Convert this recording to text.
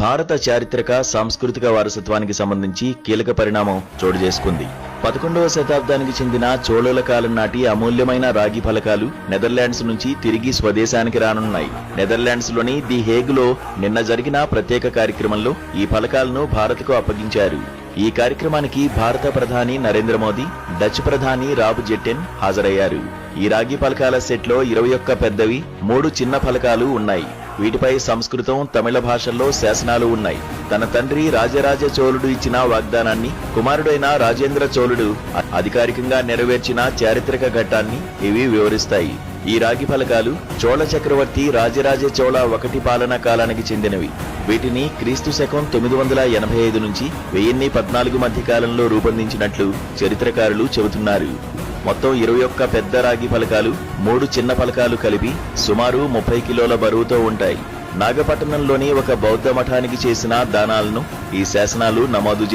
భారత చారిత్రక సాంస్కృతిక వారసత్వానికి సంబంధించి కీలక పరిణామం చోటు చేసుకుంది. 11వ శతాబ్దానికి చెందిన చోళుల కాలం నాటి అమూల్యమైన రాగి ఫలకాలు నెదర్లాండ్స్ నుంచి తిరిగి స్వదేశానికి రానున్నాయి. నెదర్లాండ్స్ లోని ది హేగ్లో నిన్న జరిగిన ప్రత్యేక కార్యక్రమంలో ఈ ఫలకాలను భారత్కు అప్పగించారు. ఈ కార్యక్రమానికి భారత ప్రధాని నరేంద్ర మోదీ, డచ్ ప్రధాని రాబ్ జెట్టెన్ హాజరయ్యారు. ఈ రాగి ఫలకాల సెట్లో 21 పెద్దవి, 3 చిన్న ఫలకాలు ఉన్నాయి. వీటిపై సంస్కృతం, తమిళ భాషల్లో శాసనాలు ఉన్నాయి. తన తండ్రి రాజరాజ చోళుడు ఇచ్చిన వాగ్దానాన్ని కుమారుడైన రాజేంద్ర చోళుడు అధికారికంగా నెరవేర్చిన చారిత్రక ఘట్టాన్ని ఇవి వివరిస్తాయి. ఈ రాగి ఫలకాలు చోళ చక్రవర్తి రాజరాజ చోళ 1 పాలనా కాలానికి చెందినవి. వీటిని క్రీస్తు శకం 985 నుంచి 1014 మధ్య కాలంలో రూపొందించినట్లు చరిత్రకారులు చెబుతున్నారు. మొత్తం 21 పెద్ద రాగి ఫలకాలు, 3 చిన్న ఫలకాలు కలిపి సుమారు 30 కిలోల బరువుతో ఉంటాయి. నాగపట్టణంలోని ఒక బౌద్ధ మఠానికి చేసిన దానాలను ఈ శాసనాలు నమోదు